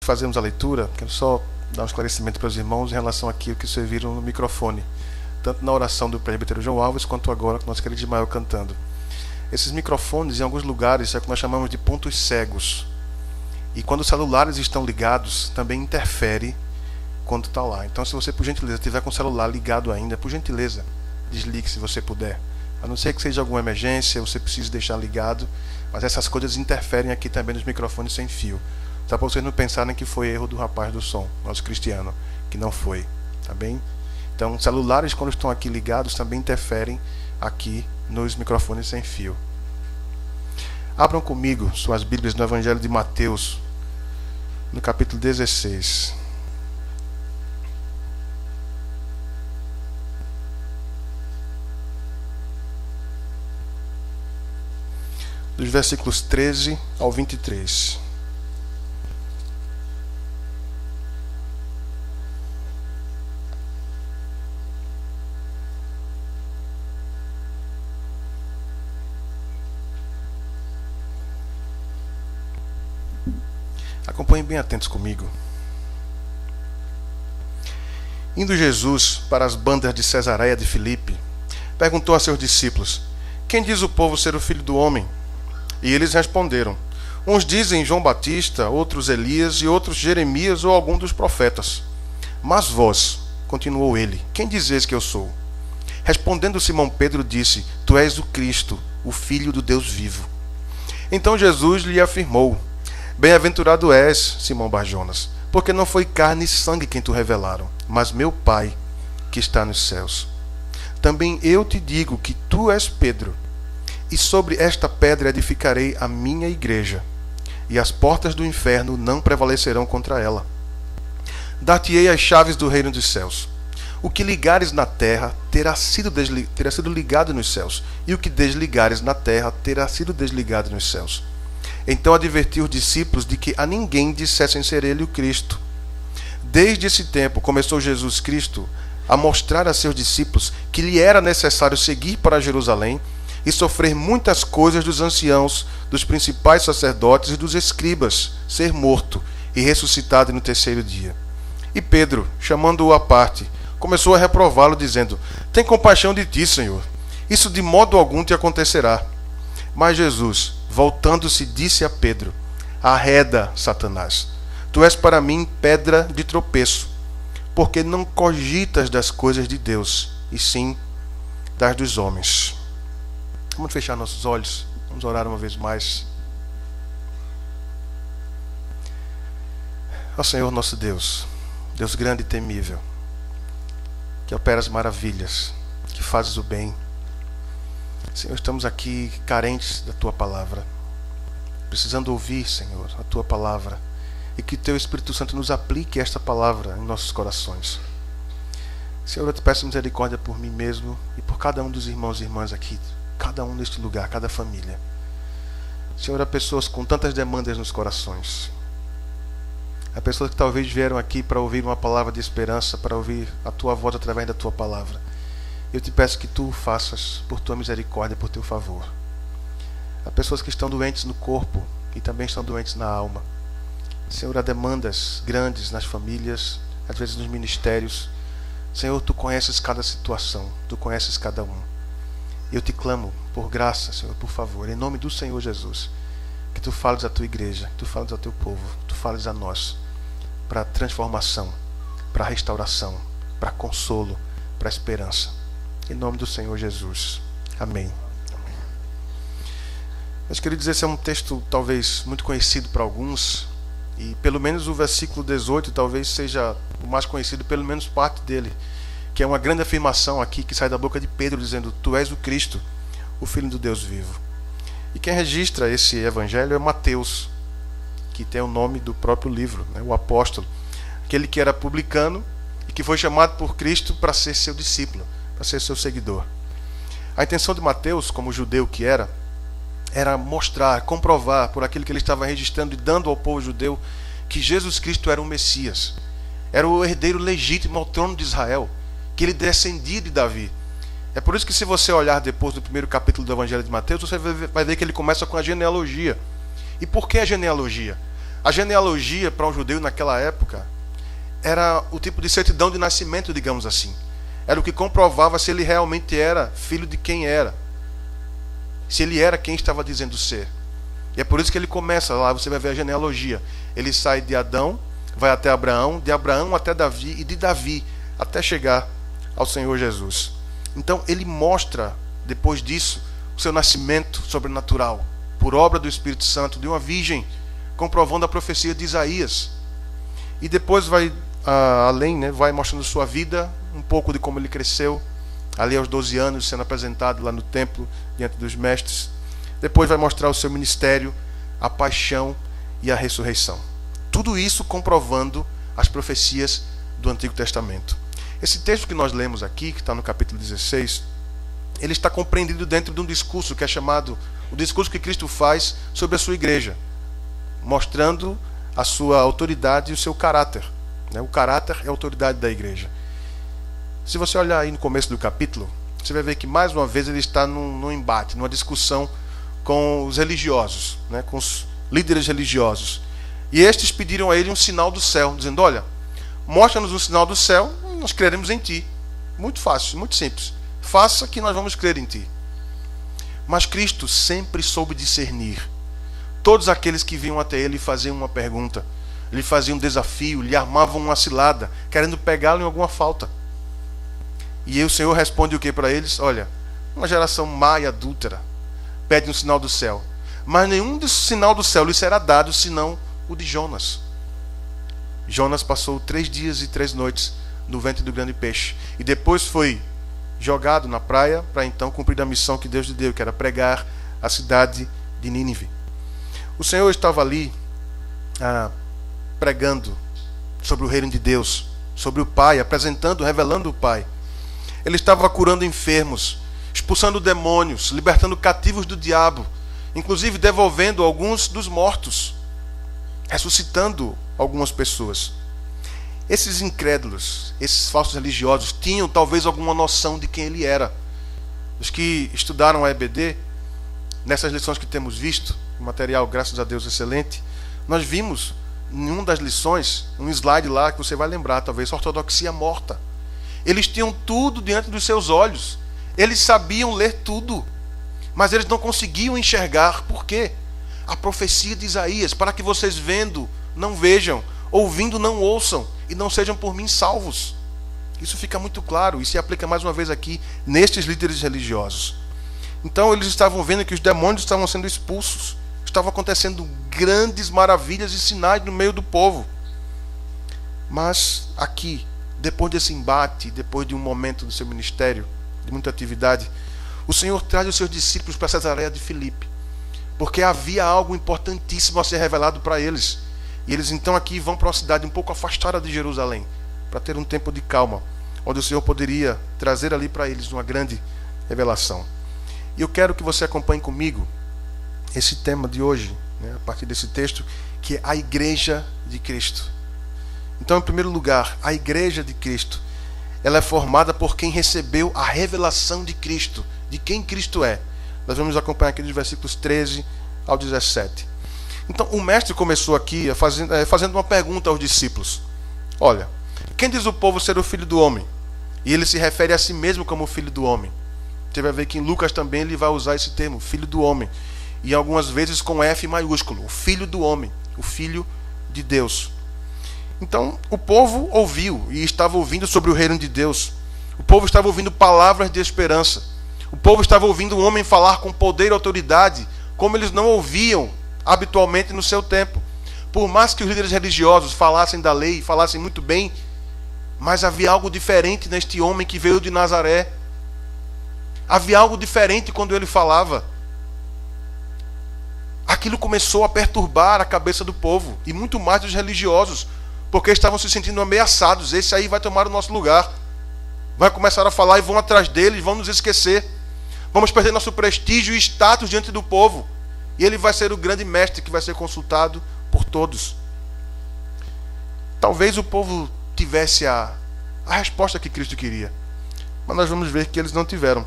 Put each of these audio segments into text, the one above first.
fazermos a leitura, quero só dar um esclarecimento para os irmãos em relação àquilo que vocês viram no microfone, tanto na oração do presbítero João Alves, quanto agora com o nosso querido Ismael cantando. Esses microfones, em alguns lugares, é o que nós chamamos de pontos cegos. E quando os celulares estão ligados, também interfere quando está lá. Então, se você, por gentileza, estiver com o celular ligado ainda, por gentileza, desligue se você puder. A não ser que seja alguma emergência, você precise deixar ligado, mas essas coisas interferem aqui também nos microfones sem fio. Só para vocês não pensarem que foi erro do rapaz do som, nosso cristiano, que não foi, tá bem? Então, celulares, quando estão aqui ligados, também interferem aqui nos microfones sem fio. Abram comigo suas Bíblias no Evangelho de Mateus, no capítulo 16. Dos versículos 13 ao 23. Acompanhem bem atentos comigo. Indo Jesus para as bandas de Cesareia de Filipe, perguntou a seus discípulos: quem diz o povo ser o Filho do Homem? E eles responderam: uns dizem João Batista, outros Elias e outros Jeremias ou algum dos profetas. Mas vós, continuou ele, quem dizeis que eu sou? Respondendo Simão Pedro disse: tu és o Cristo, o Filho do Deus vivo. Então Jesus lhe afirmou: bem-aventurado és, Simão Barjonas, porque não foi carne e sangue quem te revelaram, mas meu Pai que está nos céus. Também eu te digo que tu és Pedro, e sobre esta pedra edificarei a minha igreja, e as portas do inferno não prevalecerão contra ela. Dar-te-ei as chaves do reino dos céus. O que ligares na terra terá sido ligado nos céus, e o que desligares na terra terá sido desligado nos céus. Então advertiu os discípulos de que a ninguém dissessem ser ele o Cristo. Desde esse tempo começou Jesus Cristo a mostrar a seus discípulos que lhe era necessário seguir para Jerusalém e sofrer muitas coisas dos anciãos, dos principais sacerdotes e dos escribas, ser morto e ressuscitado no terceiro dia. E Pedro, chamando-o à parte, começou a reprová-lo, dizendo: tem compaixão de ti, Senhor, isso de modo algum te acontecerá. Mas Jesus, voltando-se, disse a Pedro: arreda, Satanás, tu és para mim pedra de tropeço, porque não cogitas das coisas de Deus, e sim das dos homens. Vamos fechar nossos olhos, vamos orar uma vez mais. Ó Senhor nosso Deus, Deus grande e temível, que operas maravilhas, que fazes o bem. Senhor, estamos aqui carentes da Tua Palavra, precisando ouvir, Senhor, a Tua Palavra, e que Teu Espírito Santo nos aplique esta Palavra em nossos corações. Senhor, eu te peço misericórdia por mim mesmo e por cada um dos irmãos e irmãs aqui, cada um neste lugar, cada família. Senhor, há pessoas com tantas demandas nos corações. Há pessoas que talvez vieram aqui para ouvir uma palavra de esperança, para ouvir a Tua voz através da Tua Palavra. Eu te peço que Tu o faças por Tua misericórdia, por Teu favor. Há pessoas que estão doentes no corpo e também estão doentes na alma. Senhor, há demandas grandes nas famílias, às vezes nos ministérios. Senhor, Tu conheces cada situação, Tu conheces cada um. Eu te clamo por graça, Senhor, por favor, em nome do Senhor Jesus, que Tu fales à Tua igreja, que Tu fales ao Teu povo, que Tu fales a nós, para transformação, para restauração, para consolo, para esperança. Em nome do Senhor Jesus. Amém. Meus queridos, esse é um texto talvez muito conhecido para alguns, e pelo menos o versículo 18 talvez seja o mais conhecido, pelo menos parte dele, que é uma grande afirmação aqui que sai da boca de Pedro dizendo: tu és o Cristo, o Filho do Deus vivo. E quem registra esse evangelho é Mateus, que tem o nome do próprio livro, né, o apóstolo, aquele que era publicano e que foi chamado por Cristo para ser seu discípulo, para ser seu seguidor. A intenção de Mateus, como judeu que era mostrar, comprovar por aquilo que ele estava registrando e dando ao povo judeu que Jesus Cristo era o Messias, era o herdeiro legítimo ao trono de Israel, que ele descendia de Davi. É por isso que, se você olhar depois do primeiro capítulo do Evangelho de Mateus, você vai ver que ele começa com a genealogia. E por que a genealogia? A genealogia para um judeu naquela época era o tipo de certidão de nascimento, digamos assim. Era o que comprovava se ele realmente era filho de quem era. Se ele era quem estava dizendo ser. E é por isso que ele começa lá, você vai ver a genealogia. Ele sai de Adão, vai até Abraão, de Abraão até Davi e de Davi até chegar ao Senhor Jesus. Então ele mostra, depois disso, o seu nascimento sobrenatural, por obra do Espírito Santo, de uma virgem, comprovando a profecia de Isaías. E depois vai além, né, vai mostrando sua vida, um pouco de como ele cresceu, ali aos 12 anos, sendo apresentado lá no templo, diante dos mestres. Depois vai mostrar o seu ministério, a paixão e a ressurreição. Tudo isso comprovando as profecias do Antigo Testamento. Esse texto que nós lemos aqui, que está no capítulo 16, ele está compreendido dentro de um discurso que é chamado o discurso que Cristo faz sobre a sua igreja, mostrando a sua autoridade e o seu caráter. O caráter é a autoridade da igreja. Se você olhar aí no começo do capítulo, você vai ver que mais uma vez ele está num embate, numa discussão com os religiosos, com os líderes religiosos. E estes pediram a ele um sinal do céu, dizendo: olha, mostra-nos um sinal do céu e nós creremos em ti. Muito fácil, muito simples. Faça que nós vamos crer em ti. Mas Cristo sempre soube discernir todos aqueles que vinham até ele e faziam uma pergunta, lhe faziam um desafio, lhe armavam uma cilada, querendo pegá-lo em alguma falta. E aí o Senhor responde o que para eles? Olha, uma geração má e adúltera pede um sinal do céu, mas nenhum desse sinal do céu lhe será dado senão o de Jonas. Jonas passou 3 dias e 3 noites no ventre do grande peixe e depois foi jogado na praia para então cumprir a missão que Deus lhe deu, que era pregar a cidade de Nínive. O Senhor estava ali pregando sobre o reino de Deus, sobre o Pai, apresentando, revelando o Pai. Ele estava curando enfermos, expulsando demônios, libertando cativos do diabo, inclusive devolvendo alguns dos mortos, ressuscitando algumas pessoas. Esses incrédulos, esses falsos religiosos, tinham talvez alguma noção de quem ele era. Os que estudaram a EBD, nessas lições que temos visto, um material, graças a Deus, excelente, nós vimos em uma das lições, um slide lá que você vai lembrar, talvez, ortodoxia morta. Eles tinham tudo diante dos seus olhos. Eles sabiam ler tudo, mas eles não conseguiam enxergar. Por quê? A profecia de Isaías, para que vocês vendo não vejam, ouvindo não ouçam, e não sejam por mim salvos. Isso fica muito claro e se aplica mais uma vez aqui nestes líderes religiosos. Então eles estavam vendo que os demônios estavam sendo expulsos, estavam acontecendo grandes maravilhas e sinais no meio do povo. Mas aqui, depois desse embate, depois de um momento do seu ministério, de muita atividade, o Senhor traz os seus discípulos para Cesareia de Filipe, porque havia algo importantíssimo a ser revelado para eles. E eles então aqui vão para uma cidade um pouco afastada de Jerusalém, para ter um tempo de calma, onde o Senhor poderia trazer ali para eles uma grande revelação. E eu quero que você acompanhe comigo esse tema de hoje, a partir desse texto, que é a Igreja de Cristo. Então, em primeiro lugar, a Igreja de Cristo, ela é formada por quem recebeu a revelação de Cristo, de quem Cristo é. Nós vamos acompanhar aqui dos versículos 13 ao 17. Então, o mestre começou aqui fazendo uma pergunta aos discípulos. Olha, quem diz o povo ser o filho do homem? E ele se refere a si mesmo como o filho do homem. Você vai ver que em Lucas também ele vai usar esse termo, filho do homem. E algumas vezes com F maiúsculo, o filho do homem, o filho de Deus. Então, o povo ouviu e estava ouvindo sobre o reino de Deus. O povo estava ouvindo palavras de esperança. O povo estava ouvindo um homem falar com poder e autoridade, como eles não ouviam habitualmente no seu tempo. Por mais que os líderes religiosos falassem da lei, falassem muito bem, mas havia algo diferente neste homem que veio de Nazaré. Havia algo diferente quando ele falava. Aquilo começou a perturbar a cabeça do povo, e muito mais dos religiosos, porque estavam se sentindo ameaçados. Esse aí vai tomar o nosso lugar. Vai começar a falar e vão atrás dele, vão nos esquecer. Vamos perder nosso prestígio e status diante do povo. E ele vai ser o grande mestre que vai ser consultado por todos. Talvez o povo tivesse a resposta que Cristo queria, mas nós vamos ver que eles não tiveram.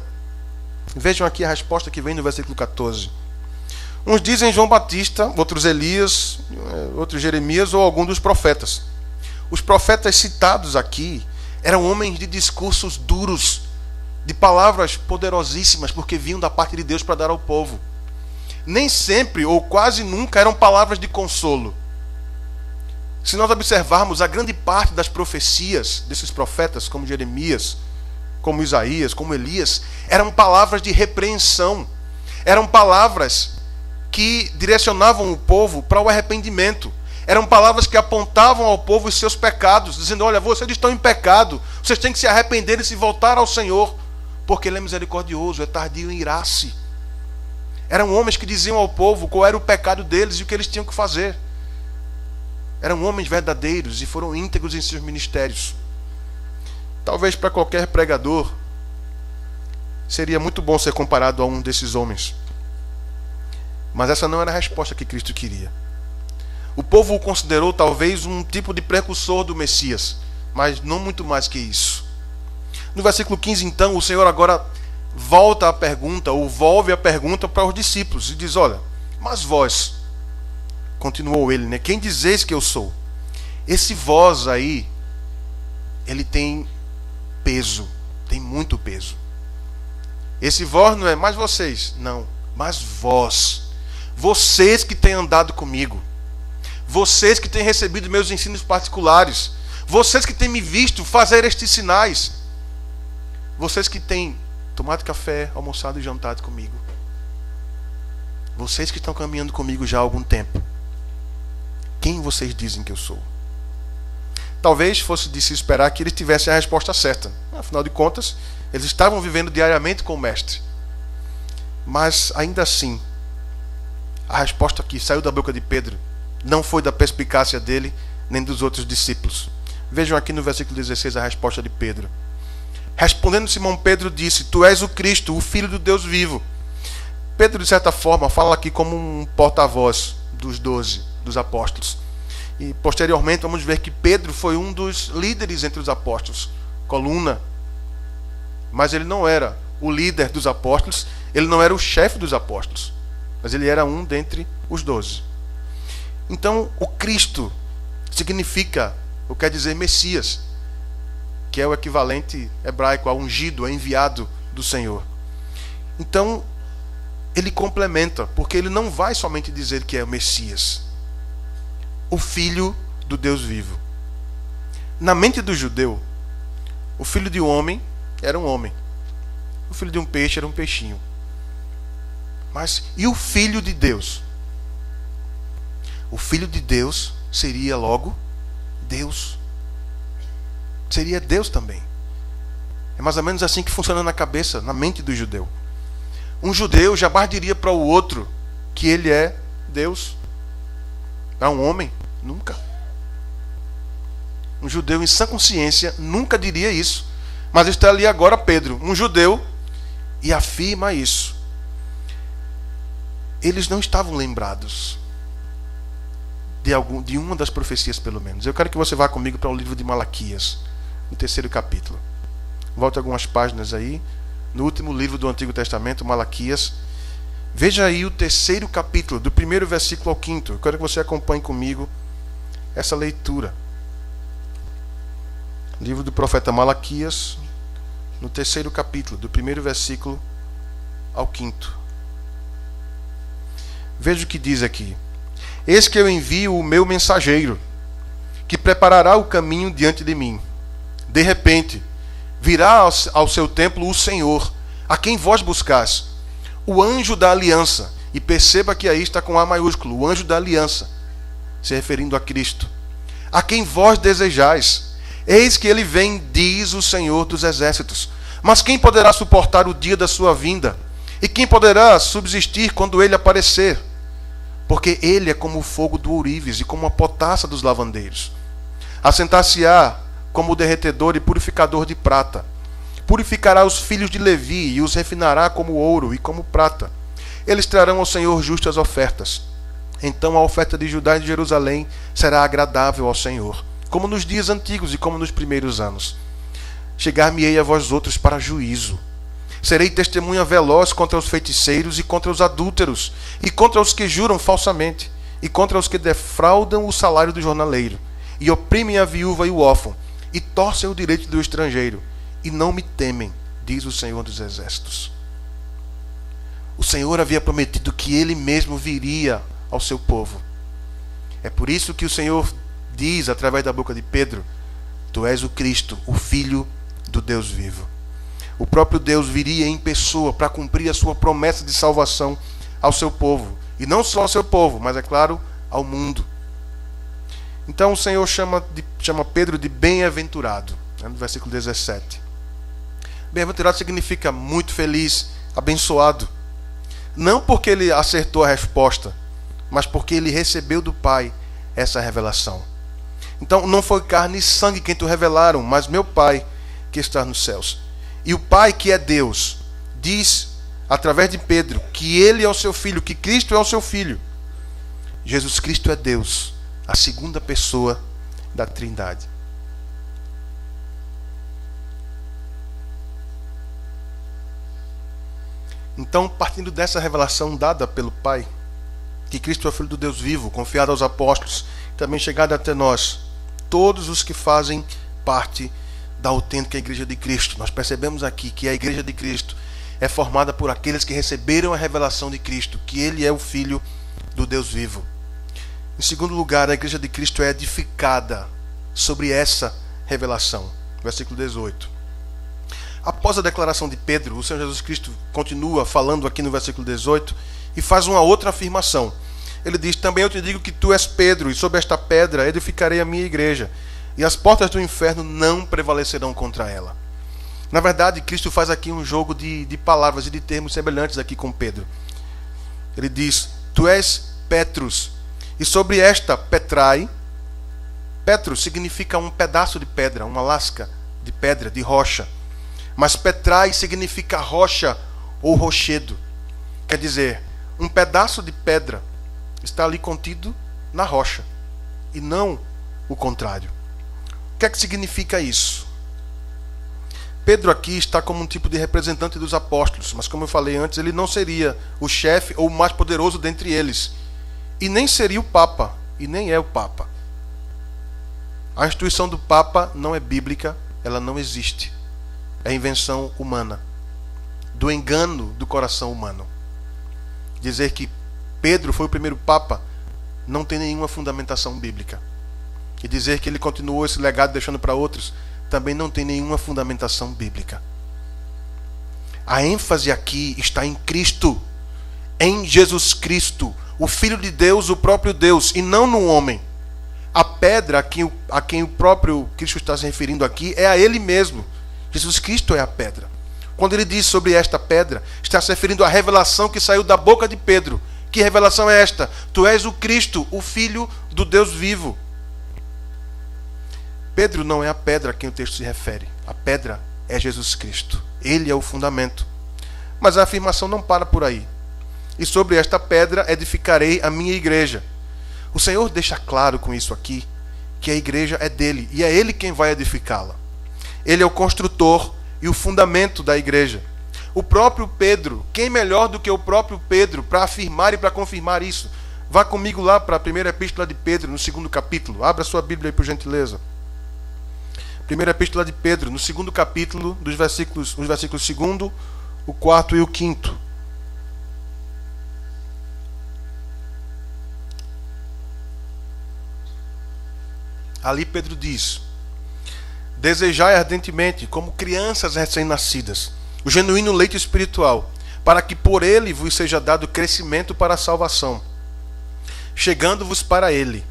Vejam aqui a resposta que vem no versículo 14. Uns dizem João Batista, outros Elias, outros Jeremias ou algum dos profetas. Os profetas citados aqui eram homens de discursos duros, de palavras poderosíssimas, porque vinham da parte de Deus para dar ao povo. Nem sempre, ou quase nunca, eram palavras de consolo. Se nós observarmos a grande parte das profecias desses profetas, como Jeremias, como Isaías, como Elias, eram palavras de repreensão. Eram palavras que direcionavam o povo para o arrependimento. Eram palavras que apontavam ao povo os seus pecados, dizendo: olha, vocês estão em pecado, vocês têm que se arrepender e se voltar ao Senhor, porque Ele é misericordioso, é tardio em irar-se. Eram homens que diziam ao povo qual era o pecado deles e o que eles tinham que fazer. Eram homens verdadeiros e foram íntegros em seus ministérios. Talvez para qualquer pregador seria muito bom ser comparado a um desses homens. Mas essa não era a resposta que Cristo queria. O povo o considerou talvez um tipo de precursor do Messias, mas não muito mais que isso. No versículo 15, então, o Senhor agora volta a pergunta, ou volve a pergunta para os discípulos, e diz: olha, mas vós, continuou ele, quem dizeis que eu sou? Esse vós aí, ele tem peso, tem muito peso. Esse vós não é mais vocês, não, mas vós. Vocês que têm andado comigo, vocês que têm recebido meus ensinos particulares, vocês que têm me visto fazer estes sinais, vocês que têm tomado café, almoçado e jantado comigo, vocês que estão caminhando comigo já há algum tempo, quem vocês dizem que eu sou? Talvez fosse de se esperar que eles tivessem a resposta certa. Afinal de contas, eles estavam vivendo diariamente com o Mestre. Mas ainda assim, a resposta que saiu da boca de Pedro não foi da perspicácia dele, nem dos outros discípulos. Vejam aqui no versículo 16 a resposta de Pedro. Respondendo Simão Pedro disse: tu és o Cristo, o Filho do Deus vivo. Pedro, de certa forma, fala aqui como um porta-voz dos 12, dos apóstolos. E posteriormente vamos ver que Pedro foi um dos líderes entre os apóstolos, coluna. Mas ele não era o líder dos apóstolos, ele não era o chefe dos apóstolos, mas ele era um dentre os 12. Então, o Cristo significa, ou quer dizer Messias, que é o equivalente hebraico a ungido, a enviado do Senhor. Então, ele complementa, porque ele não vai somente dizer que é o Messias, o Filho do Deus vivo. Na mente do judeu, o filho de um homem era um homem, o filho de um peixe era um peixinho. Mas e o Filho de Deus? O Filho de Deus seria logo Deus. Seria Deus também. É mais ou menos assim que funciona na cabeça, na mente do judeu. Um judeu jamais diria para o outro que ele é Deus. É um homem? Nunca. Um judeu em sã consciência nunca diria isso. Mas está ali agora Pedro, um judeu, e afirma isso. Eles não estavam lembrados de uma das profecias, pelo menos. Eu quero que você vá comigo para o livro de Malaquias, no 3º capítulo. Volte algumas páginas aí. No último livro do Antigo Testamento, Malaquias. Veja aí o 3º capítulo, do 1º versículo ao 5º. Eu quero que você acompanhe comigo essa leitura. Livro do profeta Malaquias, no 3º capítulo, do 1º versículo ao 5º. Veja o que diz aqui: eis que eu envio o meu mensageiro, que preparará o caminho diante de mim. De repente, virá ao seu templo o Senhor, a quem vós buscais, o anjo da aliança. E perceba que aí está com A maiúsculo, o anjo da aliança, se referindo a Cristo. A quem vós desejais. Eis que ele vem, diz o Senhor dos exércitos. Mas quem poderá suportar o dia da sua vinda? E quem poderá subsistir quando ele aparecer? Porque ele é como o fogo do ourives e como a potassa dos lavandeiros. Assentar-se-á como o derretedor e purificador de prata. Purificará os filhos de Levi e os refinará como ouro e como prata. Eles trarão ao Senhor justas ofertas. Então a oferta de Judá e de Jerusalém será agradável ao Senhor, como nos dias antigos e como nos primeiros anos. Chegar-me-ei a vós outros para juízo. Serei testemunha veloz contra os feiticeiros e contra os adúlteros, e contra os que juram falsamente, e contra os que defraudam o salário do jornaleiro, e oprimem a viúva e o órfão, e torcem o direito do estrangeiro, e não me temem, diz o Senhor dos Exércitos. O Senhor havia prometido que Ele mesmo viria ao seu povo. É por isso que o Senhor diz, através da boca de Pedro, Tu és o Cristo, o Filho do Deus vivo. O próprio Deus viria em pessoa para cumprir a sua promessa de salvação ao seu povo. E não só ao seu povo, mas, é claro, ao mundo. Então o Senhor chama Pedro de bem-aventurado, no versículo 17. Bem-aventurado significa muito feliz, abençoado. Não porque ele acertou a resposta, mas porque ele recebeu do Pai essa revelação. Então não foi carne e sangue quem te revelaram, mas meu Pai que está nos céus. E o Pai, que é Deus, diz através de Pedro que Ele é o seu Filho, que Cristo é o seu Filho. Jesus Cristo é Deus, a segunda pessoa da Trindade. Então, partindo dessa revelação dada pelo Pai, que Cristo é o Filho do Deus vivo, confiado aos apóstolos, também chegado até nós, todos os que fazem parte da autêntica Igreja de Cristo. Nós percebemos aqui que a Igreja de Cristo é formada por aqueles que receberam a revelação de Cristo, que Ele é o Filho do Deus vivo. Em segundo lugar, a Igreja de Cristo é edificada sobre essa revelação. Versículo 18. Após a declaração de Pedro, o Senhor Jesus Cristo continua falando aqui no versículo 18 e faz uma outra afirmação. Ele diz: também eu te digo que tu és Pedro, e sobre esta pedra edificarei a minha igreja, e as portas do inferno não prevalecerão contra ela. Na verdade, Cristo faz aqui um jogo de palavras e de termos semelhantes aqui com Pedro. Ele diz: tu és Petrus, e sobre esta Petrai. Petrus significa um pedaço de pedra, uma lasca de pedra, de rocha. Mas Petrai significa rocha ou rochedo. Quer dizer, um pedaço de pedra está ali contido na rocha, e não o contrário. O que é que significa isso? Pedro aqui está como um tipo de representante dos apóstolos, mas como eu falei antes, ele não seria o chefe ou o mais poderoso dentre eles. E nem seria o Papa, e nem é o Papa. A instituição do Papa não é bíblica, ela não existe. É invenção humana, do engano do coração humano. Dizer que Pedro foi o primeiro Papa não tem nenhuma fundamentação bíblica. E dizer que ele continuou esse legado deixando para outros também não tem nenhuma fundamentação bíblica. A ênfase aqui está em Cristo, em Jesus Cristo, o Filho de Deus, o próprio Deus, e não no homem. A pedra a quem o próprio Cristo está se referindo aqui é a Ele mesmo. Jesus Cristo é a pedra. Quando ele diz sobre esta pedra, está se referindo à revelação que saiu da boca de Pedro. Que revelação é esta? Tu és o Cristo, o Filho do Deus vivo. Pedro não é a pedra a quem o texto se refere. A pedra é Jesus Cristo. Ele é o fundamento. Mas a afirmação não para por aí. E sobre esta pedra edificarei a minha igreja. O Senhor deixa claro com isso aqui que a igreja é dele, e é ele quem vai edificá-la. Ele é o construtor e o fundamento da igreja. O próprio Pedro, quem melhor do que o próprio Pedro para afirmar e para confirmar isso? Vá comigo lá para a primeira epístola de Pedro, no 2º capítulo. Abra sua Bíblia aí, por gentileza. Primeira epístola de Pedro, no 2º capítulo, os versículos 2º, o 4º e o 5º. Ali Pedro diz: desejai ardentemente, como crianças recém-nascidas, o genuíno leite espiritual, para que por ele vos seja dado crescimento para a salvação, chegando-vos para ele,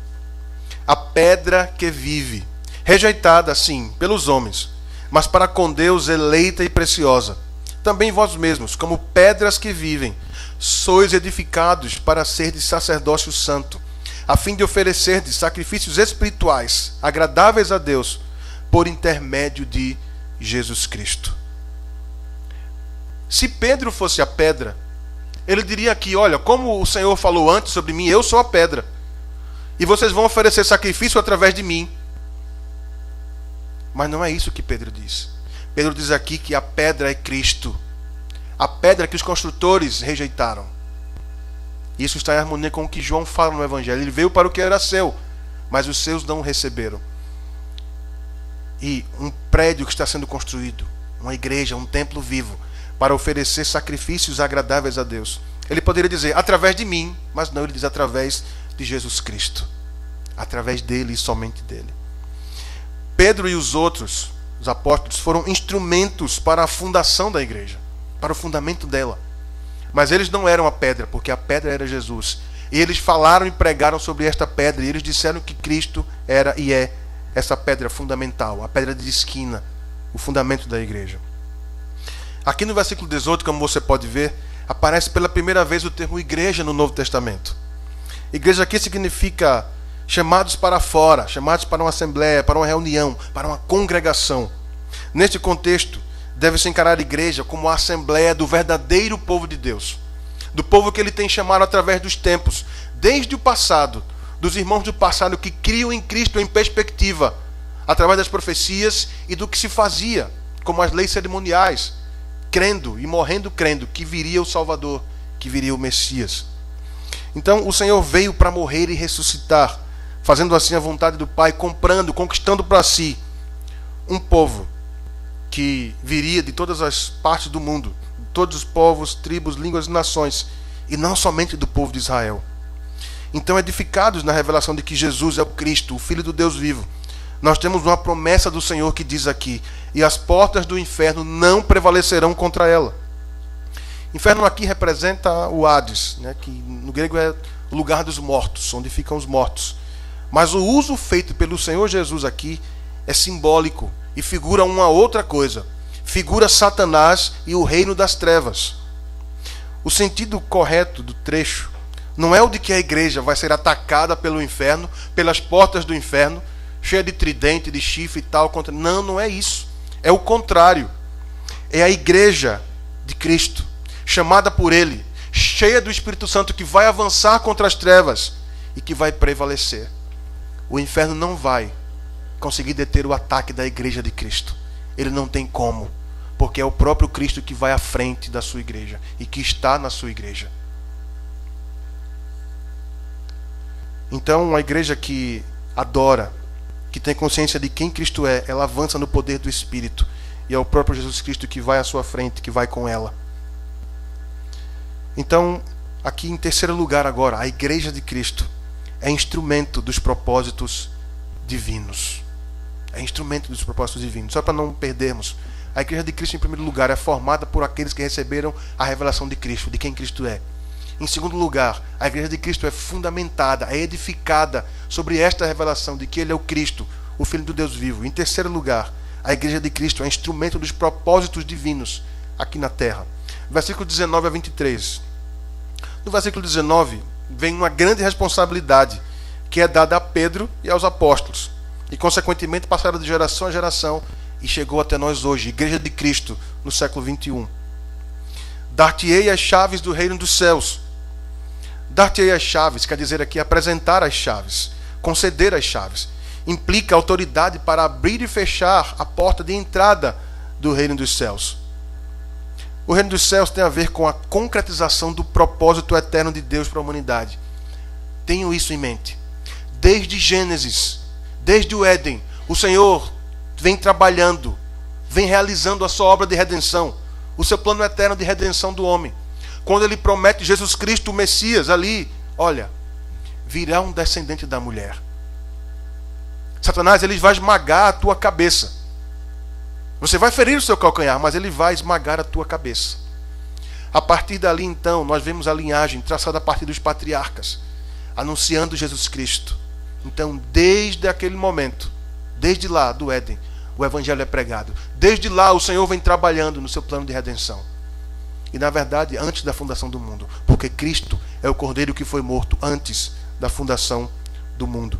a pedra que vive, rejeitada, sim, pelos homens, mas para com Deus eleita e preciosa. Também vós mesmos, como pedras que vivem, sois edificados para serdes sacerdócio santo, a fim de oferecerdes sacrifícios espirituais, agradáveis a Deus, por intermédio de Jesus Cristo. Se Pedro fosse a pedra, ele diria aqui: olha, como o Senhor falou antes sobre mim, eu sou a pedra, e vocês vão oferecer sacrifício através de mim. Mas não é isso que Pedro diz. Pedro diz aqui que a pedra é Cristo. a pedra que os construtores rejeitaram. Isso está em harmonia com o que João fala no Evangelho. Ele veio para o que era seu, mas os seus não o receberam. E um prédio que está sendo construído, uma igreja, um templo vivo, para oferecer sacrifícios agradáveis a Deus. Ele poderia dizer, através de mim, mas não, ele diz através de Jesus Cristo. Através dele e somente dele. Pedro e os outros, os apóstolos, foram instrumentos para a fundação da igreja, para o fundamento dela. Mas eles não eram a pedra, porque a pedra era Jesus. E eles falaram e pregaram sobre esta pedra, e eles disseram que Cristo era e é essa pedra fundamental, a pedra de esquina, o fundamento da igreja. Aqui no versículo 18, como você pode ver, aparece pela primeira vez o termo igreja no Novo Testamento. Igreja aqui significa chamados para fora, chamados para uma assembleia, para uma reunião, para uma congregação. Neste contexto, deve-se encarar a igreja como a assembleia do verdadeiro povo de Deus, do povo que ele tem chamado através dos tempos, desde o passado, dos irmãos do passado que criam em Cristo em perspectiva, através das profecias e do que se fazia, como as leis cerimoniais, crendo e morrendo crendo que viria o Salvador, que viria o Messias. Então o Senhor veio para morrer e ressuscitar, fazendo assim a vontade do Pai, comprando, conquistando para si um povo que viria de todas as partes do mundo, de todos os povos, tribos, línguas e nações, e não somente do povo de Israel. Então, edificados na revelação de que Jesus é o Cristo, o Filho do Deus vivo, nós temos uma promessa do Senhor que diz aqui, e as portas do inferno não prevalecerão contra ela. Inferno aqui representa o Hades, né, que no grego é o lugar dos mortos, onde ficam os mortos. Mas o uso feito pelo Senhor Jesus aqui é simbólico e figura uma outra coisa. Figura Satanás e o reino das trevas. O sentido correto do trecho não é o de que a igreja vai ser atacada pelo inferno, pelas portas do inferno, cheia de tridente, de chifre e tal. Não, não é isso. É o contrário. É a igreja de Cristo, chamada por Ele, cheia do Espírito Santo, que vai avançar contra as trevas e que vai prevalecer. O inferno não vai conseguir deter o ataque da igreja de Cristo. Ele não tem como, porque é o próprio Cristo que vai à frente da sua igreja e que está na sua igreja. Então, uma igreja que adora, que tem consciência de quem Cristo é, ela avança no poder do Espírito. E é o próprio Jesus Cristo que vai à sua frente, que vai com ela. Então, aqui em terceiro lugar agora, a igreja de Cristo é instrumento dos propósitos divinos. É instrumento dos propósitos divinos. Só para não perdermos, a igreja de Cristo, em primeiro lugar, é formada por aqueles que receberam a revelação de Cristo, de quem Cristo é. Em segundo lugar, a igreja de Cristo é fundamentada, é edificada sobre esta revelação de que Ele é o Cristo, o Filho do Deus vivo. Em terceiro lugar, a igreja de Cristo é instrumento dos propósitos divinos aqui na terra. Versículo 19 a 23. No versículo 19, vem uma grande responsabilidade que é dada a Pedro e aos apóstolos. E, consequentemente, passaram de geração a geração e chegou até nós hoje, igreja de Cristo, no século 21. Dar-te-ei as chaves do reino dos céus. Dar-te-ei as chaves, quer dizer aqui apresentar as chaves, conceder as chaves. Implica autoridade para abrir e fechar a porta de entrada do reino dos céus. O reino dos céus tem a ver com a concretização do propósito eterno de Deus para a humanidade. Tenham isso em mente. Desde Gênesis, desde o Éden, o Senhor vem trabalhando, vem realizando a sua obra de redenção, o seu plano eterno de redenção do homem. Quando Ele promete Jesus Cristo, o Messias, ali, olha, virá um descendente da mulher. Satanás, ele vai esmagar a tua cabeça. Você vai ferir o seu calcanhar, mas ele vai esmagar a tua cabeça. A partir dali, então, nós vemos a linhagem traçada a partir dos patriarcas, anunciando Jesus Cristo. Então, desde aquele momento, desde lá do Éden, o Evangelho é pregado. Desde lá, o Senhor vem trabalhando no seu plano de redenção. E, na verdade, antes da fundação do mundo. Porque Cristo é o Cordeiro que foi morto antes da fundação do mundo.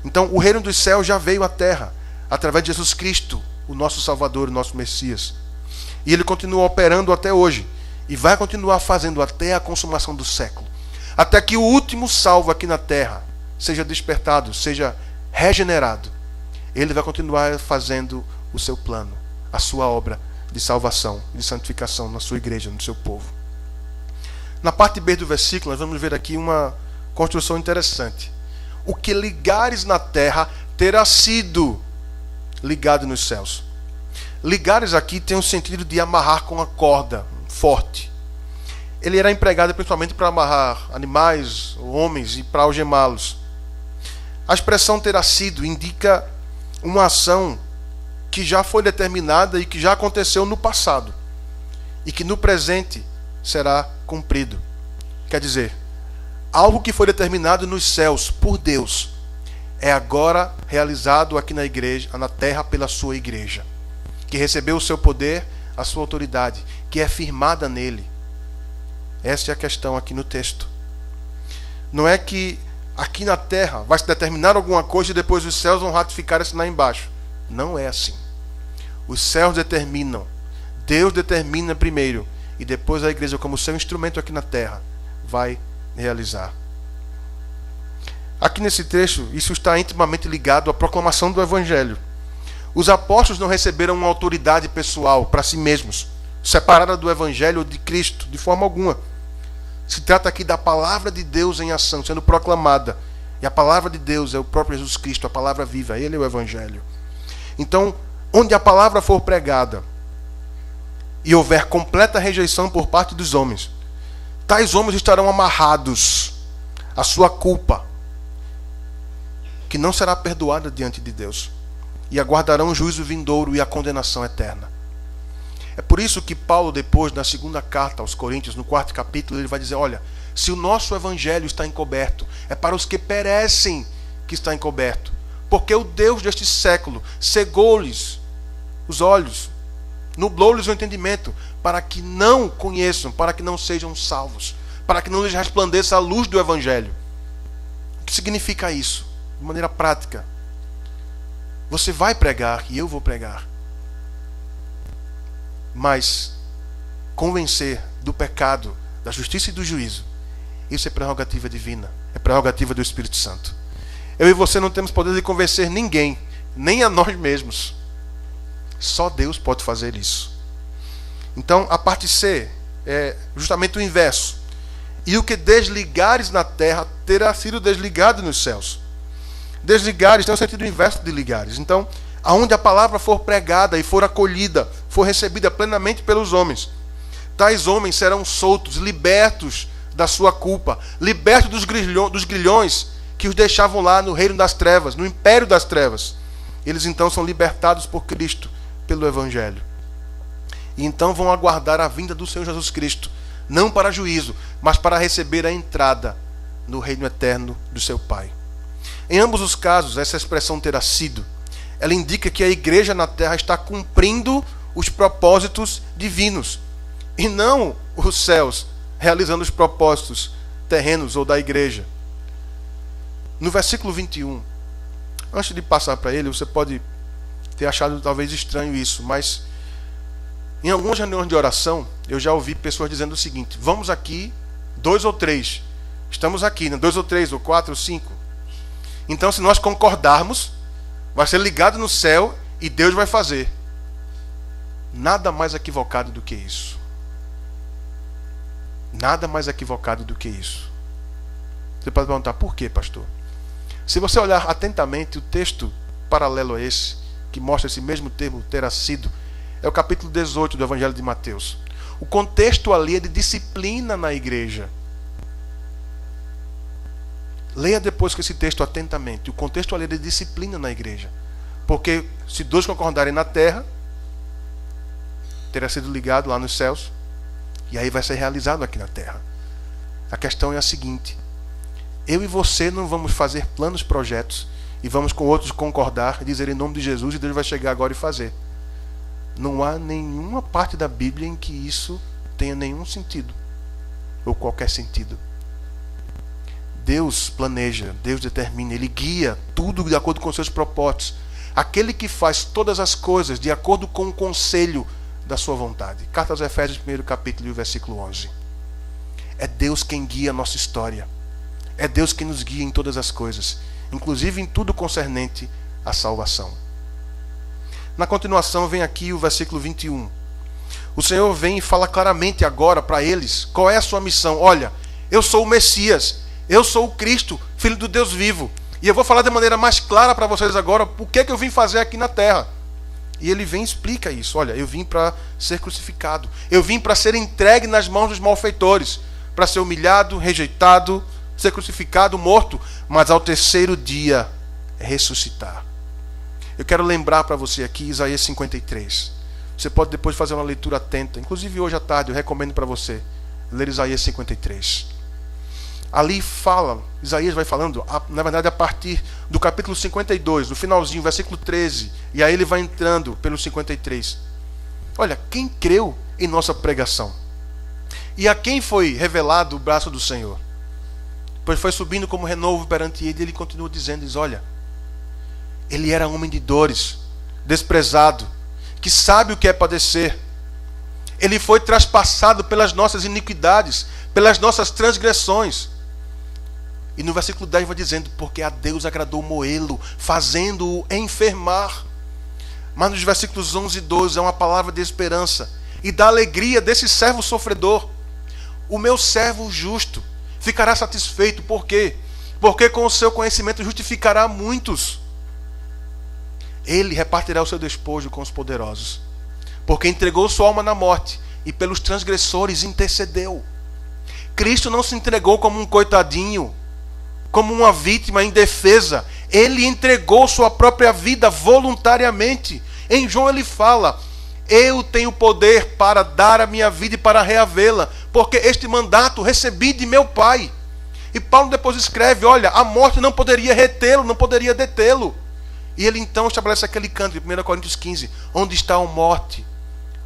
Então, o reino dos céus já veio à terra, através de Jesus Cristo, o nosso Salvador, o nosso Messias. E Ele continua operando até hoje. E vai continuar fazendo até a consumação do século. Até que o último salvo aqui na terra seja despertado, seja regenerado. Ele vai continuar fazendo o seu plano, a sua obra de salvação, de santificação na sua igreja, no seu povo. Na parte B do versículo, nós vamos ver aqui uma construção interessante. O que ligares na terra terá sido ligado nos céus. Ligares aqui tem o sentido de amarrar com uma corda forte. Ele era empregado principalmente para amarrar animais, homens, e para algemá-los. A expressão terá sido indica uma ação que já foi determinada e que já aconteceu no passado e que no presente será cumprido. Quer dizer, algo que foi determinado nos céus por Deus é agora realizado aqui na igreja, na terra, pela sua igreja, que recebeu o seu poder, a sua autoridade, que é firmada nele. Essa é a questão aqui no texto. Não é que aqui na terra vai se determinar alguma coisa e depois os céus vão ratificar isso lá embaixo. Não é assim. Os céus determinam, Deus determina primeiro, e depois a igreja, como seu instrumento aqui na terra, vai realizar. Aqui nesse trecho, isso está intimamente ligado à proclamação do Evangelho. Os apóstolos não receberam uma autoridade pessoal para si mesmos, separada do Evangelho ou de Cristo, de forma alguma. Se trata aqui da palavra de Deus em ação, sendo proclamada. E a palavra de Deus é o próprio Jesus Cristo, a palavra viva, ele é o Evangelho. Então, onde a palavra for pregada e houver completa rejeição por parte dos homens, tais homens estarão amarrados à sua culpa, que não será perdoada diante de Deus, e aguardarão o juízo vindouro e a condenação eterna. É por isso que Paulo, depois, na segunda carta aos Coríntios, no 4º capítulo, ele vai dizer, olha, se o nosso evangelho está encoberto, é para os que perecem que está encoberto, porque o Deus deste século cegou-lhes os olhos, nublou-lhes o entendimento, para que não conheçam, para que não sejam salvos, para que não lhes resplandeça a luz do evangelho. O que significa isso? De maneira prática, você vai pregar e eu vou pregar, mas convencer do pecado, da justiça e do juízo, isso é prerrogativa divina, é prerrogativa do Espírito Santo. Eu e você não temos poder de convencer ninguém, nem a nós mesmos. Só Deus pode fazer isso. Então a parte C é justamente o inverso. E o que desligares na terra terá sido desligado nos céus. Desligares tem o sentido inverso de ligares. Então, aonde a palavra for pregada e for acolhida, for recebida plenamente pelos homens, tais homens serão soltos, libertos da sua culpa, libertos dos grilhões que os deixavam lá no reino das trevas, no império das trevas. Eles então são libertados por Cristo, pelo Evangelho. E então vão aguardar a vinda do Senhor Jesus Cristo, não para juízo, mas para receber a entrada no reino eterno do seu Pai. Em ambos os casos, essa expressão terá sido, ela indica que a igreja na terra está cumprindo os propósitos divinos, e não os céus realizando os propósitos terrenos ou da igreja. No versículo 21, antes de passar para ele, você pode ter achado talvez estranho isso, mas em algumas reuniões de oração, eu já ouvi pessoas dizendo o seguinte: vamos aqui, 2 ou 3, estamos aqui, né? 2 ou 3, ou 4 ou 5. Então, se nós concordarmos, vai ser ligado no céu e Deus vai fazer. Nada mais equivocado do que isso. Nada mais equivocado do que isso. Você pode perguntar, por quê, pastor? Se você olhar atentamente o texto paralelo a esse, que mostra esse mesmo termo terá sido, é o capítulo 18 do Evangelho de Mateus. O contexto ali é de disciplina na igreja. Leia depois que esse texto atentamente. O contexto ali é de disciplina na igreja. Porque se 2 concordarem na terra, terá sido ligado lá nos céus, e aí vai ser realizado aqui na terra. A questão é a seguinte: eu e você não vamos fazer planos, projetos, e vamos com outros concordar, dizer em nome de Jesus, e Deus vai chegar agora e fazer. Não há nenhuma parte da Bíblia em que isso tenha nenhum sentido, ou qualquer sentido. Deus planeja, Deus determina, Ele guia tudo de acordo com os seus propósitos. Aquele que faz todas as coisas de acordo com o conselho da sua vontade. Carta aos Efésios, 1º capítulo e o versículo 11. É Deus quem guia a nossa história. É Deus quem nos guia em todas as coisas, inclusive em tudo concernente à salvação. Na continuação vem aqui o versículo 21. O Senhor vem e fala claramente agora para eles qual é a sua missão. Olha, eu sou o Messias, eu sou o Cristo, Filho do Deus vivo. E eu vou falar de maneira mais clara para vocês agora o que é que eu vim fazer aqui na terra. E ele vem e explica isso. Olha, eu vim para ser crucificado. Eu vim para ser entregue nas mãos dos malfeitores. Para ser humilhado, rejeitado, ser crucificado, morto. Mas ao terceiro dia, ressuscitar. Eu quero lembrar para você aqui Isaías 53. Você pode depois fazer uma leitura atenta. Inclusive hoje à tarde eu recomendo para você ler Isaías 53. Ali fala, Isaías vai falando, na verdade a partir do capítulo 52, no finalzinho, versículo 13, e aí ele vai entrando pelo 53. Olha, quem creu em nossa pregação? E a quem foi revelado o braço do Senhor? Pois foi subindo como renovo perante ele, e ele continua dizendo, diz, olha, ele era homem de dores, desprezado, que sabe o que é padecer. Ele foi traspassado pelas nossas iniquidades, pelas nossas transgressões. E no versículo 10 vai dizendo, porque a Deus agradou moê-lo, fazendo-o enfermar. Mas nos versículos 11 e 12 é uma palavra de esperança e da alegria desse servo sofredor. O meu servo justo ficará satisfeito. Por quê? Porque com o seu conhecimento justificará muitos. Ele repartirá o seu despojo com os poderosos. Porque entregou sua alma na morte e pelos transgressores intercedeu. Cristo não se entregou como um coitadinho, como uma vítima indefesa. Ele entregou sua própria vida voluntariamente. Em João ele fala, eu tenho poder para dar a minha vida e para reavê-la, porque este mandato recebi de meu Pai. E Paulo depois escreve, olha, a morte não poderia retê-lo, não poderia detê-lo. E ele então estabelece aquele canto, em 1 Coríntios 15, onde está a morte,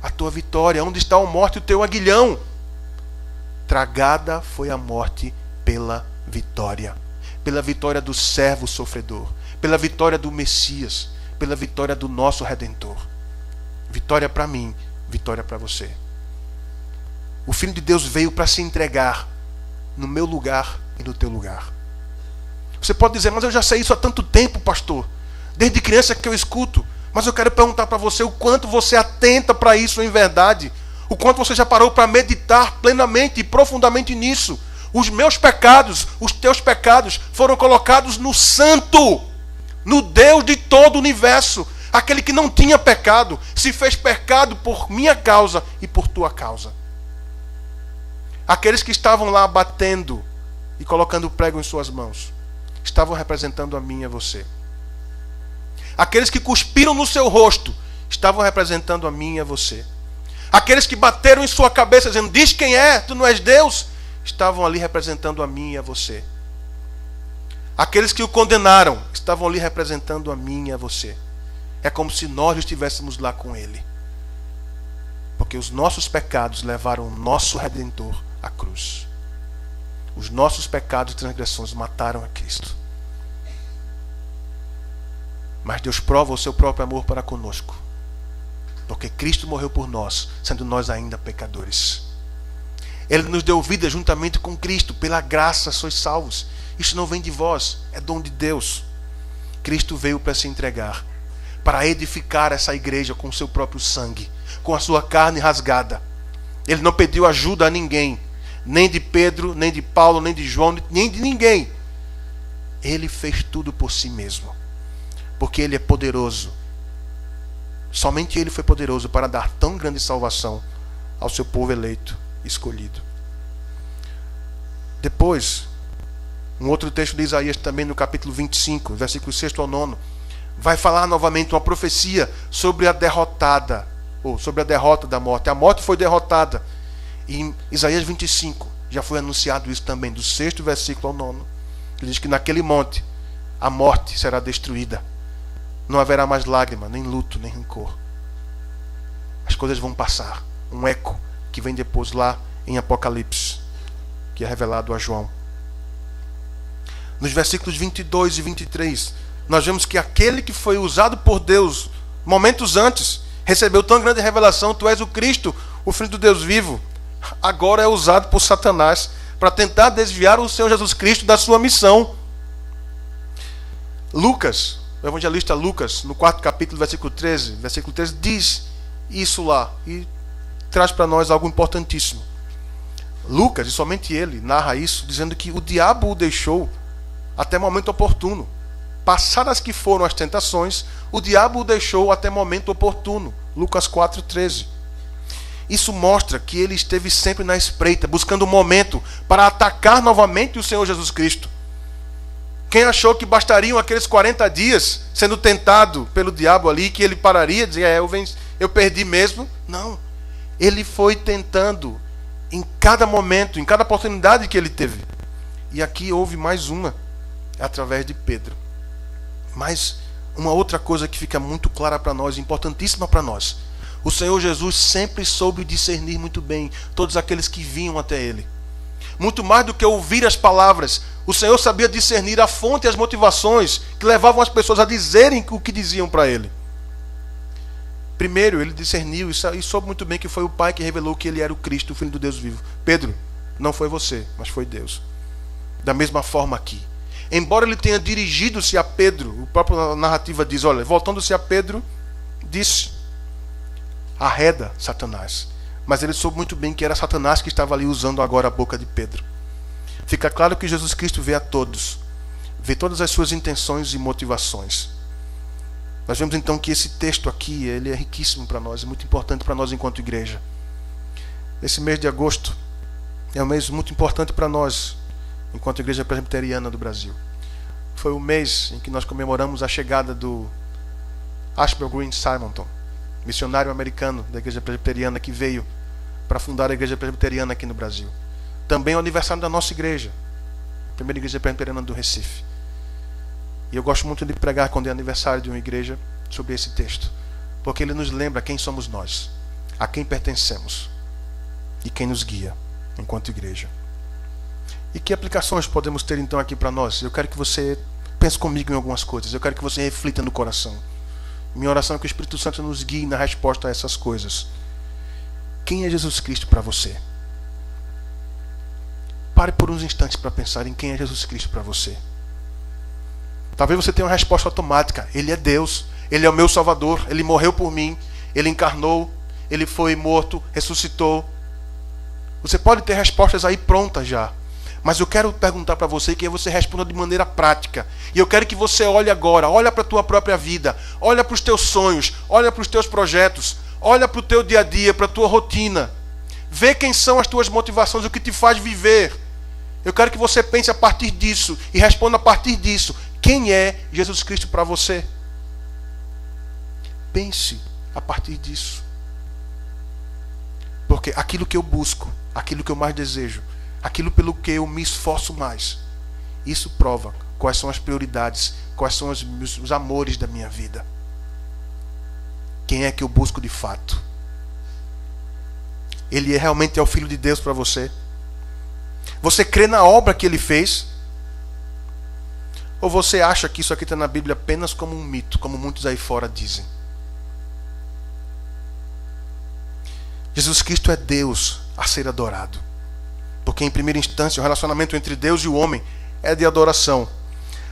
a tua vitória? Onde está a morte, o teu aguilhão? Tragada foi a morte pela vitória. Pela vitória do servo sofredor, pela vitória do Messias, pela vitória do nosso Redentor. Vitória para mim, vitória para você. O Filho de Deus veio para se entregar no meu lugar e no teu lugar. Você pode dizer, mas eu já sei isso há tanto tempo, pastor. Desde criança que eu escuto. Mas eu quero perguntar para você o quanto você atenta para isso em verdade. O quanto você já parou para meditar plenamente e profundamente nisso. Os meus pecados, os teus pecados foram colocados no Santo, no Deus de todo o universo, aquele que não tinha pecado, se fez pecado por minha causa e por tua causa. Aqueles que estavam lá batendo e colocando o prego em suas mãos, estavam representando a mim e a você. Aqueles que cuspiram no seu rosto, estavam representando a mim e a você. Aqueles que bateram em sua cabeça dizendo, diz quem é, tu não és Deus, estavam ali representando a mim e a você. Aqueles que o condenaram estavam ali representando a mim e a você. É como se nós estivéssemos lá com ele. Porque os nossos pecados levaram o nosso Redentor à cruz. Os nossos pecados e transgressões mataram a Cristo. Mas Deus prova o seu próprio amor para conosco. Porque Cristo morreu por nós, sendo nós ainda pecadores. Ele nos deu vida juntamente com Cristo. Pela graça sois salvos. Isso não vem de vós, é dom de Deus. Cristo veio para se entregar, para edificar essa igreja com o seu próprio sangue, com a sua carne rasgada. Ele não pediu ajuda a ninguém, nem de Pedro, nem de Paulo, nem de João, nem de ninguém. Ele fez tudo por si mesmo, porque ele é poderoso. Somente ele foi poderoso para dar tão grande salvação ao seu povo eleito, escolhido. Depois, um outro texto de Isaías também no capítulo 25, versículo 6 ao 9, vai falar novamente uma profecia sobre a derrotada, ou sobre a derrota da morte. A morte foi derrotada. E em Isaías 25 já foi anunciado isso também, do 6º versículo ao 9. Ele diz que naquele monte a morte será destruída. Não haverá mais lágrima, nem luto, nem rancor. As coisas vão passar. Um eco que vem depois lá em Apocalipse, que é revelado a João. Nos versículos 22 e 23, nós vemos que aquele que foi usado por Deus momentos antes, recebeu tão grande revelação, tu és o Cristo, o Filho do Deus vivo, agora é usado por Satanás para tentar desviar o Senhor Jesus Cristo da sua missão. Lucas, o evangelista Lucas, no 4º capítulo, versículo 13, diz isso lá. E traz para nós algo importantíssimo. Lucas, e somente ele, narra isso, dizendo que o diabo o deixou até momento oportuno. Passadas que foram as tentações, o diabo o deixou até momento oportuno. Lucas 4,13. Isso mostra que ele esteve sempre na espreita, buscando um momento para atacar novamente o Senhor Jesus Cristo. Quem achou que bastariam aqueles 40 dias sendo tentado pelo diabo ali, que ele pararia e dizia, eu perdi mesmo? Não. Ele foi tentando em cada momento, em cada oportunidade que ele teve. E aqui houve mais uma, através de Pedro. Mas uma outra coisa que fica muito clara para nós, importantíssima para nós. O Senhor Jesus sempre soube discernir muito bem todos aqueles que vinham até ele. Muito mais do que ouvir as palavras, o Senhor sabia discernir a fonte e as motivações que levavam as pessoas a dizerem o que diziam para ele. Primeiro, ele discerniu e soube muito bem que foi o Pai que revelou que ele era o Cristo, o Filho do Deus vivo. Pedro, não foi você, mas foi Deus. Da mesma forma aqui. Embora ele tenha dirigido-se a Pedro, a própria narrativa diz, olha, voltando-se a Pedro, disse, arreda Satanás. Mas ele soube muito bem que era Satanás que estava ali usando agora a boca de Pedro. Fica claro que Jesus Cristo vê a todos. Vê todas as suas intenções e motivações. Nós vemos então que esse texto aqui, ele é riquíssimo para nós, é muito importante para nós enquanto igreja. Esse mês de agosto é um mês muito importante para nós, enquanto Igreja Presbiteriana do Brasil. Foi o mês em que nós comemoramos a chegada do Ashbel Green Simonton, missionário americano da Igreja Presbiteriana que veio para fundar a Igreja Presbiteriana aqui no Brasil. Também é o aniversário da nossa igreja, a primeira Igreja Presbiteriana do Recife. E eu gosto muito de pregar quando é aniversário de uma igreja sobre esse texto, porque ele nos lembra quem somos nós, a quem pertencemos e quem nos guia enquanto igreja. E que aplicações podemos ter então aqui para nós? Eu quero que você pense comigo em algumas coisas, eu quero que você reflita no coração. Minha oração é que o Espírito Santo nos guie na resposta a essas coisas. Quem é Jesus Cristo para você? Pare por uns instantes para pensar em quem é Jesus Cristo para você. Talvez você tenha uma resposta automática. Ele é Deus, Ele é o meu Salvador, Ele morreu por mim, Ele encarnou, Ele foi morto, ressuscitou. Você pode ter respostas aí prontas já. Mas eu quero perguntar para você que você responda de maneira prática. E eu quero que você olhe agora, olha para a tua própria vida, olha para os teus sonhos, olha para os teus projetos, olha para o teu dia a dia, para a tua rotina. Vê quem são as tuas motivações, o que te faz viver. Eu quero que você pense a partir disso e responda a partir disso. Quem é Jesus Cristo para você? Pense a partir disso. Porque aquilo que eu busco, aquilo que eu mais desejo, aquilo pelo que eu me esforço mais, isso prova quais são as prioridades, quais são os amores da minha vida. Quem é que eu busco de fato? Ele realmente é o Filho de Deus para você? Você crê na obra que ele fez? Ou você acha que isso aqui está na Bíblia apenas como um mito, como muitos aí fora dizem? Jesus Cristo é Deus a ser adorado. Porque em primeira instância o relacionamento entre Deus e o homem é de adoração.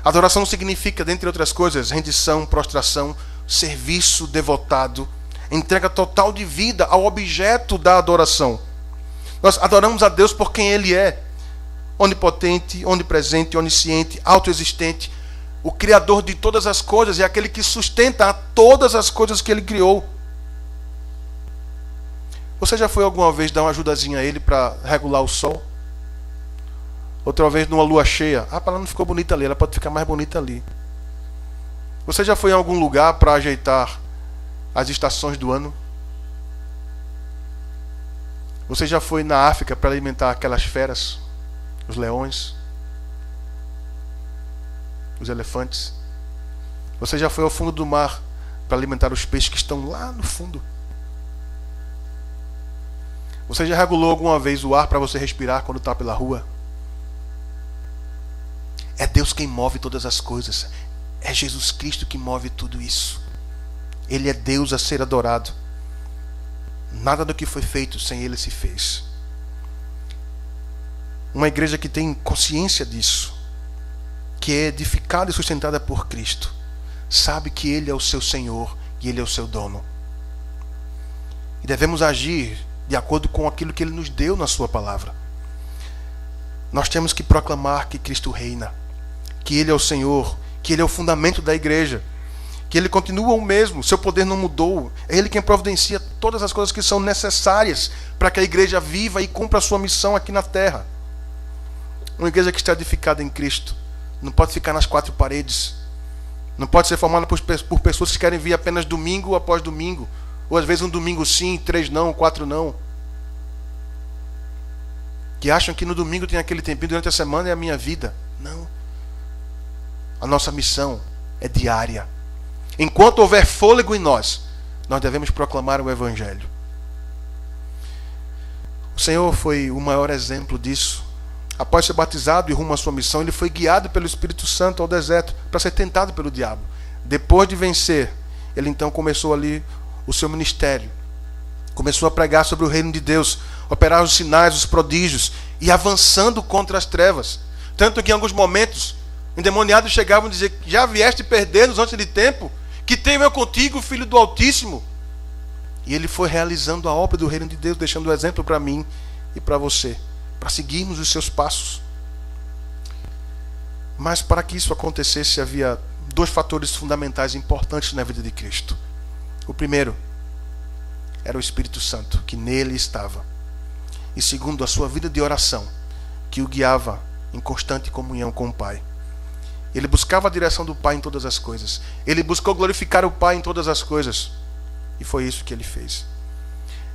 Adoração significa, dentre outras coisas, rendição, prostração, serviço devotado, entrega total de vida ao objeto da adoração. Nós adoramos a Deus por quem Ele é. Onipotente, onipresente, onisciente, autoexistente. O Criador de todas as coisas e aquele que sustenta a todas as coisas que Ele criou. Você já foi alguma vez dar uma ajudazinha a Ele para regular o sol? Outra vez numa lua cheia. Ah, ela não ficou bonita ali, ela pode ficar mais bonita ali. Você já foi em algum lugar para ajeitar as estações do ano? Você já foi na África para alimentar aquelas feras? Os leões? Os elefantes? Você já foi ao fundo do mar para alimentar os peixes que estão lá no fundo? Você já regulou alguma vez o ar para você respirar quando está pela rua? É Deus quem move todas as coisas. É Jesus Cristo que move tudo isso. Ele é Deus a ser adorado. Nada do que foi feito sem Ele se fez. Uma igreja que tem consciência disso, que é edificada e sustentada por Cristo, sabe que Ele é o seu Senhor e Ele é o seu dono. E devemos agir de acordo com aquilo que Ele nos deu na sua palavra. Nós temos que proclamar que Cristo reina, que Ele é o Senhor, que Ele é o fundamento da igreja, que Ele continua o mesmo, seu poder não mudou. É Ele quem providencia todas as coisas que são necessárias para que a igreja viva e cumpra a sua missão aqui na terra. Uma igreja que está edificada em Cristo não pode ficar nas quatro paredes, não pode ser formada por pessoas que querem vir apenas domingo após domingo, ou às vezes um domingo sim, 3 não, 4 não, que acham que no domingo tem aquele tempinho, durante a semana é a minha vida. Não. A nossa missão é diária. Enquanto houver fôlego em nós devemos proclamar o Evangelho. O Senhor foi o maior exemplo disso. Após ser batizado e rumo à sua missão, Ele foi guiado pelo Espírito Santo ao deserto para ser tentado pelo diabo. Depois de vencer, Ele então começou ali o seu ministério. Começou a pregar sobre o reino de Deus, operar os sinais, os prodígios, e avançando contra as trevas. Tanto que em alguns momentos, endemoniados chegavam a dizer: já vieste perder-nos antes de tempo? Que tenho eu contigo, Filho do Altíssimo? E Ele foi realizando a obra do reino de Deus, deixando o exemplo para mim e para você, para seguirmos os seus passos. Mas para que isso acontecesse, havia 2 fatores fundamentais importantes na vida de Cristo. O primeiro era o Espírito Santo, que nele estava. E segundo, a sua vida de oração, que o guiava em constante comunhão com o Pai. Ele buscava a direção do Pai em todas as coisas. Ele buscou glorificar o Pai em todas as coisas. E foi isso que ele fez.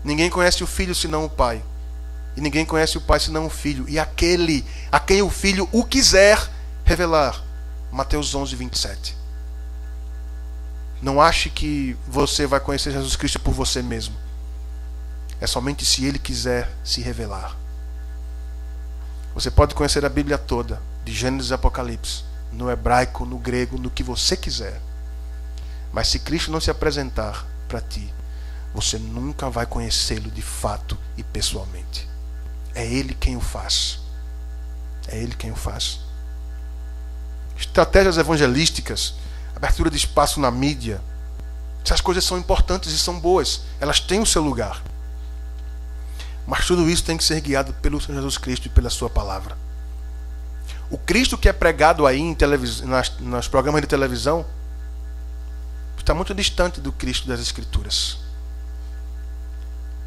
Ninguém conhece o Filho senão o Pai. E ninguém conhece o Pai senão o Filho. E aquele a quem o Filho o quiser revelar. Mateus 11, 27. Não ache que você vai conhecer Jesus Cristo por você mesmo. É somente se Ele quiser se revelar. Você pode conhecer a Bíblia toda, de Gênesis e Apocalipse, no hebraico, no grego, no que você quiser. Mas se Cristo não se apresentar para ti, você nunca vai conhecê-lo de fato e pessoalmente. É Ele quem o faz. É Ele quem o faz. Estratégias evangelísticas, abertura de espaço na mídia, essas coisas são importantes e são boas. Elas têm o seu lugar. Mas tudo isso tem que ser guiado pelo Senhor Jesus Cristo e pela sua palavra. O Cristo que é pregado aí nos programas de televisão está muito distante do Cristo das Escrituras.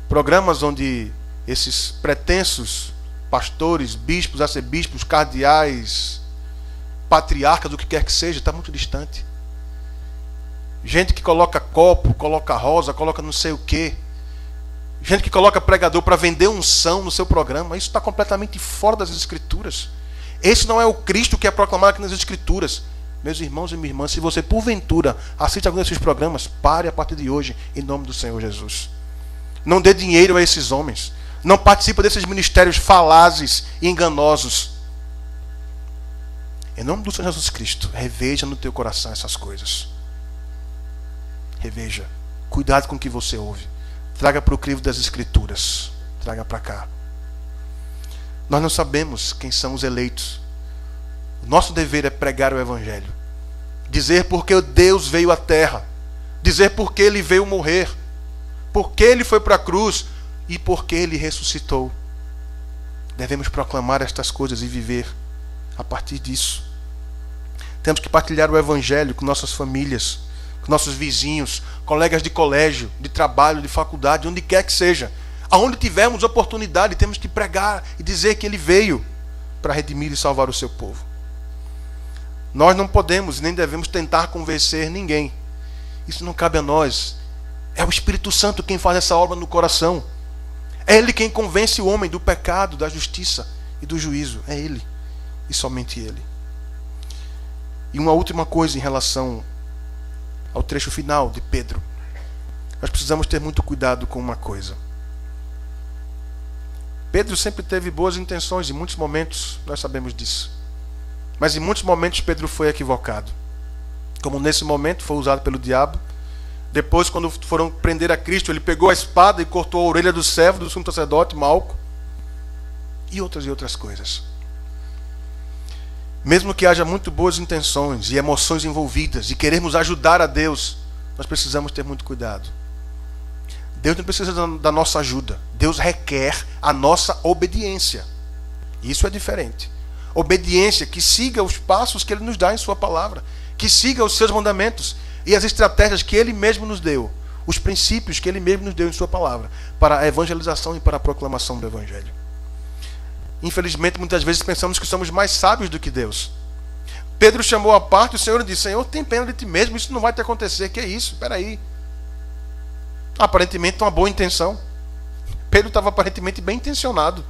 Programas onde esses pretensos pastores, bispos, arcebispos, cardeais, patriarcas, o que quer que seja, está muito distante. Gente que coloca copo, coloca rosa, coloca não sei o quê. Gente que coloca pregador para vender unção no seu programa. Isso está completamente fora das Escrituras. Esse não é o Cristo que é proclamado aqui nas Escrituras. Meus irmãos e minhas irmãs, se você porventura assiste algum desses programas, pare a partir de hoje, em nome do Senhor Jesus. Não dê dinheiro a esses homens. Não participe desses ministérios falazes e enganosos. Em nome do Senhor Jesus Cristo, reveja no teu coração essas coisas. Reveja. Cuidado com o que você ouve. Traga para o crivo das Escrituras. Traga para cá. Nós não sabemos quem são os eleitos. O nosso dever é pregar o Evangelho. Dizer porque Deus veio à terra. Dizer porque Ele veio morrer. Porque Ele foi para a cruz. E porque Ele ressuscitou. Devemos proclamar estas coisas e viver a partir disso. Temos que partilhar o Evangelho com nossas famílias, com nossos vizinhos, colegas de colégio, de trabalho, de faculdade, onde quer que seja. Aonde tivermos oportunidade, temos que pregar e dizer que Ele veio para redimir e salvar o seu povo. Nós não podemos nem devemos tentar convencer ninguém. Isso não cabe a nós. É o Espírito Santo quem faz essa obra no coração. É Ele quem convence o homem do pecado, da justiça e do juízo. É Ele. E somente Ele. E uma última coisa em relação ao trecho final de Pedro. Nós precisamos ter muito cuidado com uma coisa. Pedro sempre teve boas intenções, em muitos momentos nós sabemos disso. Mas em muitos momentos Pedro foi equivocado. Como nesse momento foi usado pelo diabo. Depois, quando foram prender a Cristo, ele pegou a espada e cortou a orelha do servo do sumo sacerdote, Malco. E outras coisas. Mesmo que haja muito boas intenções e emoções envolvidas e queremos ajudar a Deus, nós precisamos ter muito cuidado. Deus não precisa da nossa ajuda. Deus requer a nossa obediência. Isso é diferente. Obediência que siga os passos que Ele nos dá em Sua palavra, que siga os seus mandamentos e as estratégias que Ele mesmo nos deu, os princípios que Ele mesmo nos deu em Sua palavra, para a evangelização e para a proclamação do Evangelho. Infelizmente, muitas vezes pensamos que somos mais sábios do que Deus. Pedro chamou a parte e o Senhor disse: Senhor, tem pena de ti mesmo, isso não vai te acontecer. Que é isso? Espera aí. Aparentemente uma boa intenção. Pedro estava aparentemente bem intencionado.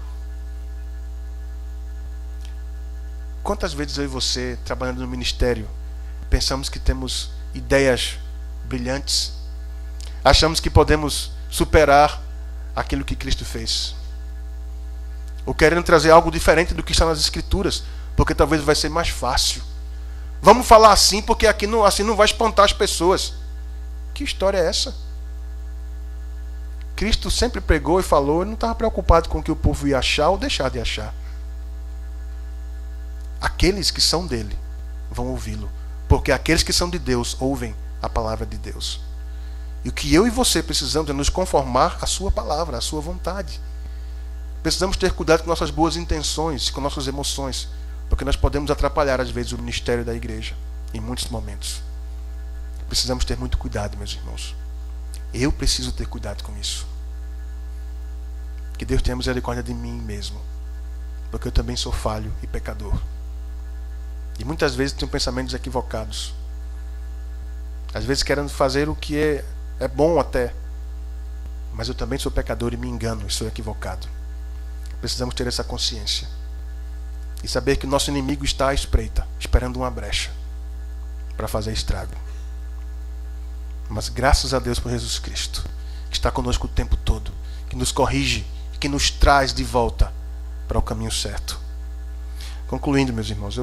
Quantas vezes eu e você, trabalhando no ministério, pensamos que temos ideias brilhantes, achamos que podemos superar aquilo que Cristo fez, ou querendo trazer algo diferente do que está nas Escrituras, porque talvez vai ser mais fácil. Vamos falar assim, porque aqui não, assim não vai espantar as pessoas. Que história é essa? Cristo sempre pregou e falou, ele não estava preocupado com o que o povo ia achar ou deixar de achar. Aqueles que são dele vão ouvi-lo, porque aqueles que são de Deus ouvem a palavra de Deus. E o que eu e você precisamos é nos conformar à sua palavra, à sua vontade. Precisamos ter cuidado com nossas boas intenções, com nossas emoções, porque nós podemos atrapalhar às vezes o ministério da igreja em muitos momentos. Precisamos ter muito cuidado, meus irmãos. Eu preciso ter cuidado com isso. Que Deus tenha misericórdia de mim mesmo, porque eu também sou falho e pecador. E muitas vezes tenho pensamentos equivocados. Às vezes querendo fazer o que é bom até, mas eu também sou pecador e me engano e sou equivocado. Precisamos ter essa consciência e saber que o nosso inimigo está à espreita, esperando uma brecha para fazer estrago. Mas graças a Deus por Jesus Cristo, que está conosco o tempo todo, que nos corrige, que nos traz de volta para o caminho certo. Concluindo, meus irmãos,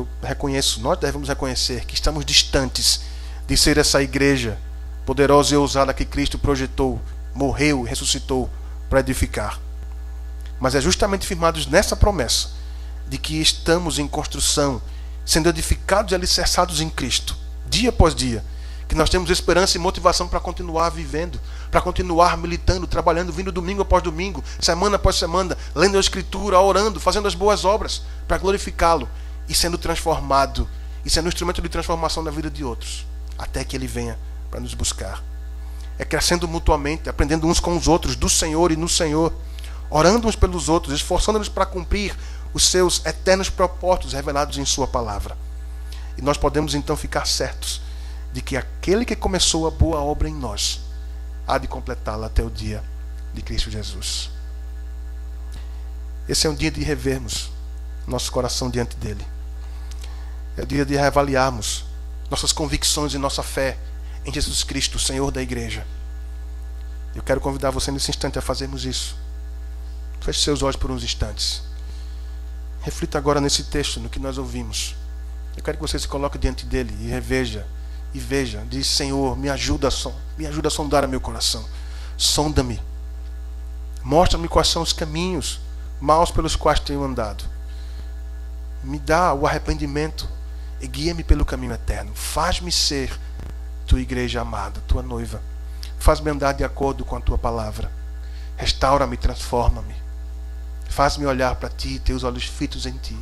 nós devemos reconhecer que estamos distantes de ser essa igreja poderosa e ousada que Cristo projetou, morreu e ressuscitou para edificar. Mas é justamente firmados nessa promessa de que estamos em construção, sendo edificados e alicerçados em Cristo, dia após dia, que nós temos esperança e motivação para continuar vivendo, para continuar militando, trabalhando, vindo domingo após domingo, semana após semana, lendo a Escritura, orando, fazendo as boas obras, para glorificá-lo e sendo transformado, e sendo um instrumento de transformação na vida de outros, até que Ele venha para nos buscar. É crescendo mutuamente, aprendendo uns com os outros, do Senhor e no Senhor, orando uns pelos outros, esforçando-nos para cumprir os seus eternos propósitos revelados em Sua palavra. E nós podemos então ficar certos de que aquele que começou a boa obra em nós há de completá-la até o dia de Cristo Jesus. Esse é um dia de revermos nosso coração diante dele. É o dia de reavaliarmos nossas convicções e nossa fé em Jesus Cristo, o Senhor da igreja. Eu quero convidar você nesse instante a fazermos isso. Feche seus olhos por uns instantes. Reflita agora nesse texto, no que nós ouvimos. Eu quero que você se coloque diante dele e reveja e veja. Diz: Senhor, me ajuda a sondar o meu coração. Sonda-me. Mostra-me quais são os caminhos maus pelos quais tenho andado. Me dá o arrependimento e guia-me pelo caminho eterno. Faz-me ser tua igreja amada, tua noiva. Faz-me andar de acordo com a tua palavra. Restaura-me, transforma-me. Faz-me olhar para ti, teus olhos fitos em ti.